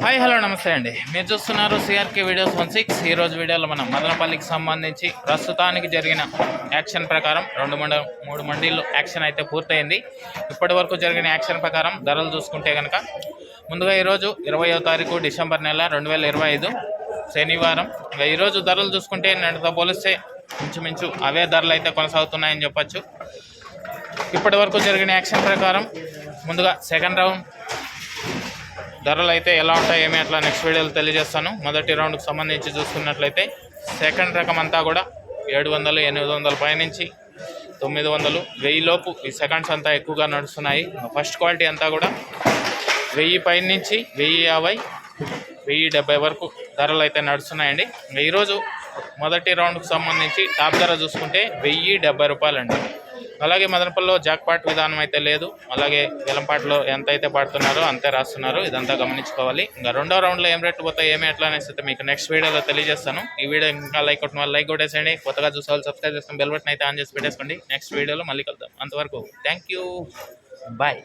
Hi hello నమస్తే అండి. మీరు చూస్తున్నారు సిఆర్కే వీడియోస్ 16. ఈరోజు వీడియోలో మనం మదనపల్లికి సంబంధించి ప్రస్తుతానికి జరిగిన యాక్షన్ ప్రకారం 3 మండీల్లో యాక్షన్ అయితే పూర్తయింది. ఇప్పటి వరకు జరిగిన యాక్షన్ ప్రకారం ధరలు చూసుకుంటే కనుక ముందుగా ఈరోజు 20వ తారీఖు డిసెంబర్ నెల 2025 శనివారం. ఈరోజు ధరలు చూసుకుంటే నిన్నటితో పోలిస్తే ఇంచుమించు అవే ధరలు అయితే కొనసాగుతున్నాయని చెప్పచ్చు. ఇప్పటి వరకు జరిగిన యాక్షన్ ప్రకారం ముందుగా సెకండ్ రౌండ్ ధరలు అయితే ఎలా ఉంటాయి ఏమి అట్లా నెక్స్ట్ వీడియోలో తెలియజేస్తాను. మొదటి రౌండ్కి సంబంధించి చూసుకున్నట్లయితే సెకండ్ రకం అంతా కూడా 700, 800 పైనుంచి 900, 1000 లోపు ఈ సెకండ్స్ అంతా ఎక్కువగా నడుస్తున్నాయి. ఫస్ట్ క్వాలిటీ అంతా కూడా 1000 పైనుంచి 1050, 1070 వరకు ధరలు అయితే నడుస్తున్నాయండి. ఈరోజు మొదటి రౌండ్కి సంబంధించి టాప్ ధర చూసుకుంటే 1070 రూపాయలండి. అలాగే మదనపల్లిలో జాక్పాట్ విధానం అయితే లేదు. అలాగే వేలంపాట్లో ఎంత అయితే పడుతున్నారో అంతే రాస్తున్నారు. ఇదంతా గమనించుకోవాలి. ఇంకా రెండో రౌండ్లో ఏం రేట్లు పోతాయి ఏమి ఎట్లా అనేసి అయితే మీకు నెక్స్ట్ వీడియోలో తెలియజేస్తాను. ఈ వీడియో ఇంకా లైక్ కొట్టిన వాళ్ళు లైక్ కొట్టేసేయండి. కొత్తగా చూసే వాళ్ళు సబ్స్క్రైబ్ చేసుకుని బెల్ బటన్ అయితే ఆన్ చేసి పెట్టేసుకోండి. నెక్స్ట్ వీడియోలో మళ్ళీ కలుద్దాం. అంతవరకు థ్యాంక్ యూ, బాయ్.